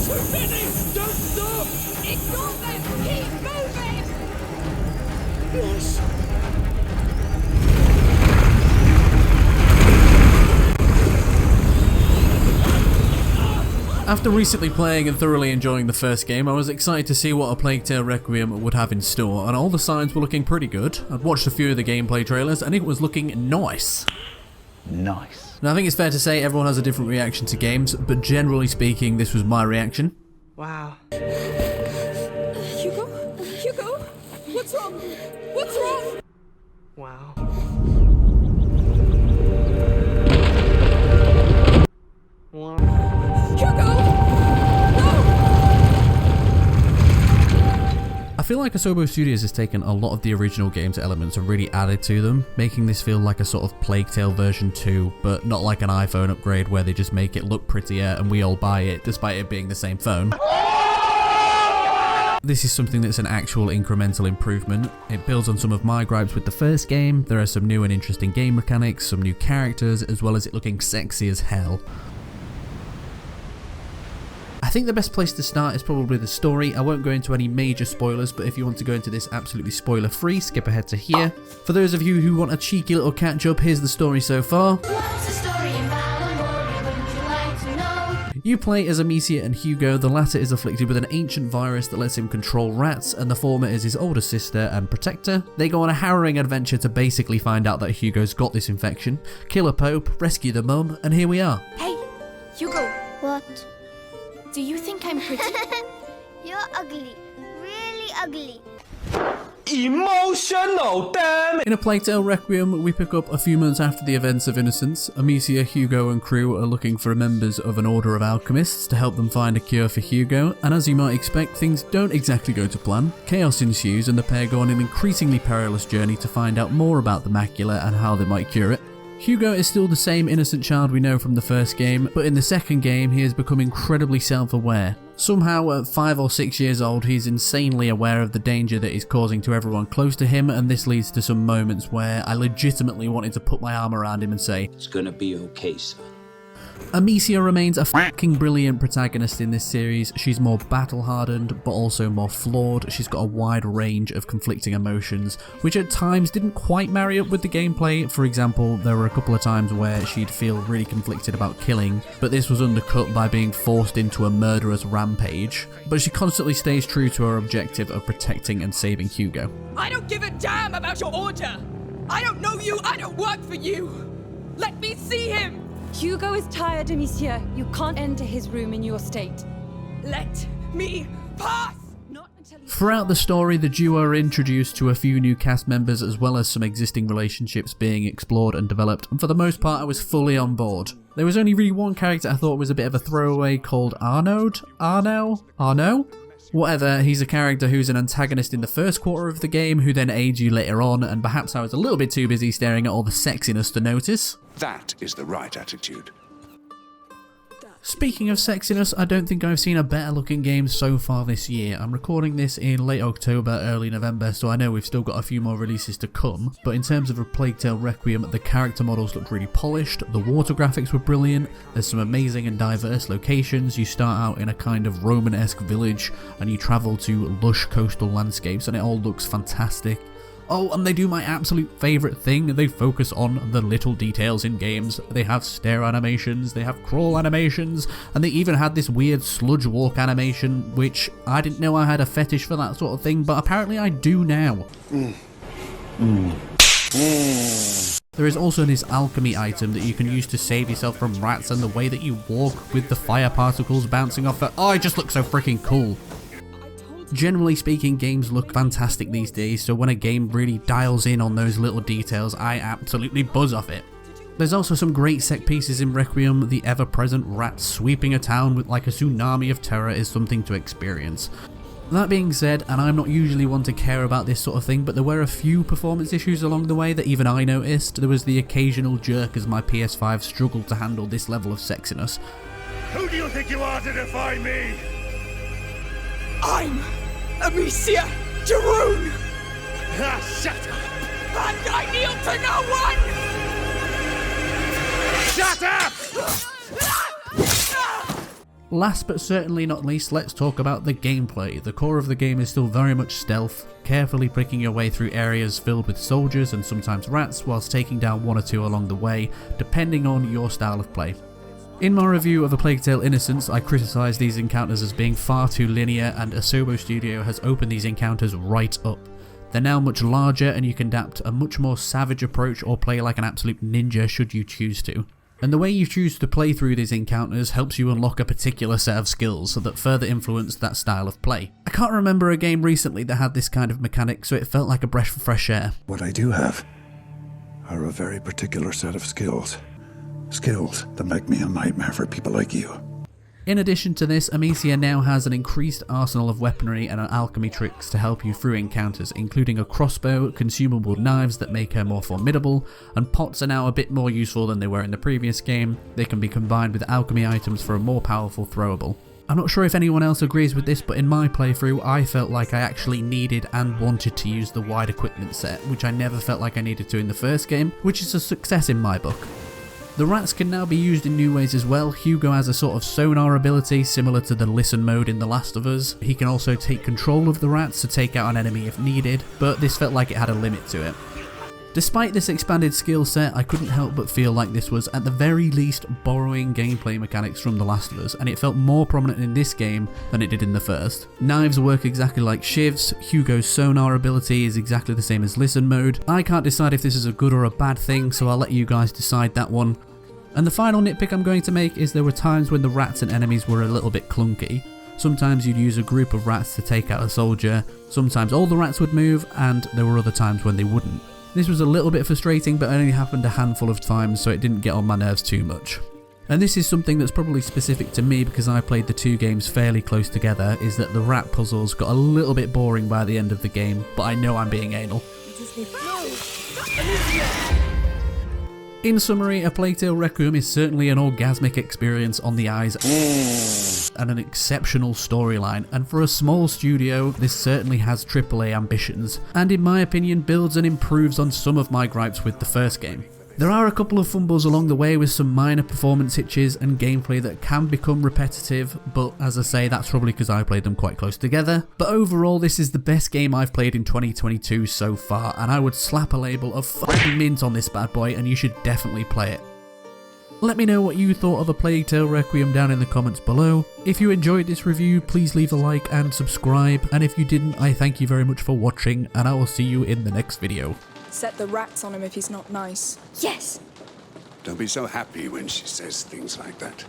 Too many! Don't stop! Ignore them! Keep moving! Yes! After recently playing and thoroughly enjoying the first game, I was excited to see what A Plague Tale Requiem would have in store, and all the signs were looking pretty good. I'd watched a few of the gameplay trailers and it was looking nice. Nice. Now I think it's fair to say everyone has a different reaction to games, but generally speaking this was my reaction. Wow. Hugo? Hugo? What's wrong? What's wrong? Wow. Hugo! I feel like Asobo Studios has taken a lot of the original game's elements and really added to them, making this feel like a sort of Plague Tale version 2, but not like an iPhone upgrade where they just make it look prettier and we all buy it despite it being the same phone. This is something that's an actual incremental improvement. It builds on some of my gripes with the first game. There are some new and interesting game mechanics, some new characters, as well as it looking sexy as hell. I think the best place to start is probably the story. I won't go into any major spoilers, but if you want to go into this absolutely spoiler free, skip ahead to here. For those of you who want a cheeky little catch up, here's the story so far. What's the story in Balamori? Wouldn't you like to know? You play as Amecia and Hugo. The latter is afflicted with an ancient virus that lets him control rats, and the former is his older sister and protector. They go on a harrowing adventure to basically find out that Hugo's got this infection, kill a pope, rescue the mum, and here we are. Hey, Hugo, What? do you think I'm pretty? You're ugly. Really ugly. Emotional, damn it! In A Plague Tale Requiem, we pick up a few months after the events of Innocence. Amecia, Hugo and crew are looking for members of an order of alchemists to help them find a cure for Hugo, and as you might expect, things don't exactly go to plan. Chaos ensues and the pair go on an increasingly perilous journey to find out more about the macula and how they might cure it. Hugo is still the same innocent child we know from the first game, but in the second game he has become incredibly self-aware. Somehow at 5 or 6 years old he is insanely aware of the danger that he's causing to everyone close to him, and this leads to some moments where I legitimately wanted to put my arm around him and say, It's gonna be okay, son. Amecia remains a fucking brilliant protagonist in this series. She's more battle-hardened, but also more flawed. She's got a wide range of conflicting emotions, which at times didn't quite marry up with the gameplay. For example, there were a couple of times where she'd feel really conflicted about killing, but this was undercut by being forced into a murderous rampage. But she constantly stays true to her objective of protecting and saving Hugo. I don't give a damn about your order! I don't know you! I don't work for you! Let me see him! Hugo is tired, Amecia. You can't enter his room in your state. Let me pass! Not until you... Throughout the story, the duo are introduced to a few new cast members as well as some existing relationships being explored and developed, and for the most part I was fully on board. There was only really one character I thought was a bit of a throwaway called Arnaud? Arno? Whatever, he's a character who's an antagonist in the first quarter of the game who then aids you later on, and perhaps I was a little bit too busy staring at all the sexiness to notice. That is the right attitude. Speaking of sexiness, I don't think I've seen a better looking game so far this year. I'm recording this in late October, early November, so I know we've still got a few more releases to come, but in terms of A Plague Tale Requiem, the character models looked really polished, the water graphics were brilliant, there's some amazing and diverse locations. You start out in a kind of Roman-esque village and you travel to lush coastal landscapes and it all looks fantastic. Oh, and they do my absolute favourite thing, they focus on the little details in games. They have stare animations, they have crawl animations, and they even had this weird sludge walk animation, which I didn't know I had a fetish for that sort of thing, but apparently I do now. There is also this alchemy item that you can use to save yourself from rats, and the way that you walk with the fire particles bouncing off it, oh, it just looks so freaking cool. Generally speaking, games look fantastic these days, so when a game really dials in on those little details, I absolutely buzz off it. There's also some great set pieces in Requiem. The ever-present rats sweeping a town with like a tsunami of terror is something to experience. That being said, and I'm not usually one to care about this sort of thing, but there were a few performance issues along the way that even I noticed. There was the occasional jerk as my PS5 struggled to handle this level of sexiness. Who do you think you are to defy me? I'm Amecia Hugo! Ah, shut up! And I kneel to no one! Shut up! Last but certainly not least, let's talk about the gameplay. The core of the game is still very much stealth, carefully picking your way through areas filled with soldiers and sometimes rats, whilst taking down one or two along the way, depending on your style of play. In my review of A Plague Tale Innocence, I criticised these encounters as being far too linear, and Asobo Studio has opened these encounters right up. They're now much larger, and you can adapt a much more savage approach or play like an absolute ninja should you choose to. And the way you choose to play through these encounters helps you unlock a particular set of skills that further influence that style of play. I can't remember a game recently that had this kind of mechanic, so it felt like a breath of fresh air. What I do have are a very particular set of skills. Skills that make me a nightmare for people like you. In addition to this, Amecia now has an increased arsenal of weaponry and alchemy tricks to help you through encounters, including a crossbow, consumable knives that make her more formidable, and pots are now a bit more useful than they were in the previous game. They can be combined with alchemy items for a more powerful throwable. I'm not sure if anyone else agrees with this, but in my playthrough I felt like I actually needed and wanted to use the wide equipment set, which I never felt like I needed to in the first game, which is a success in my book. The rats can now be used in new ways as well. Hugo has a sort of sonar ability similar to the listen mode in The Last of Us. He can also take control of the rats to take out an enemy if needed, but this felt like it had a limit to it. Despite this expanded skill set, I couldn't help but feel like this was at the very least borrowing gameplay mechanics from The Last of Us, and it felt more prominent in this game than it did in the first. Knives work exactly like shivs, Hugo's sonar ability is exactly the same as listen mode. I can't decide if this is a good or a bad thing, so I'll let you guys decide that one. And the final nitpick I'm going to make is there were times when the rats and enemies were a little bit clunky. Sometimes you'd use a group of rats to take out a soldier, sometimes all the rats would move, and there were other times when they wouldn't. This was a little bit frustrating, but only happened a handful of times, so it didn't get on my nerves too much. And this is something that's probably specific to me because I played the two games fairly close together, is that the rat puzzles got a little bit boring by the end of the game, but I know I'm being anal. In summary, A Plague Tale Requiem is certainly an orgasmic experience on the eyes and an exceptional storyline, and for a small studio this certainly has AAA ambitions, and in my opinion builds and improves on some of my gripes with the first game. There are a couple of fumbles along the way with some minor performance hitches and gameplay that can become repetitive, but as I say, that's probably because I played them quite close together. But overall, this is the best game I've played in 2022 so far, and I would slap a label of fucking mint on this bad boy, and you should definitely play it. Let me know what you thought of A Plague Tale Requiem down in the comments below. If you enjoyed this review, please leave a like and subscribe, and if you didn't, I thank you very much for watching, and I will see you in the next video. Set the rats on him if he's not nice. Yes! Don't be so happy when she says things like that.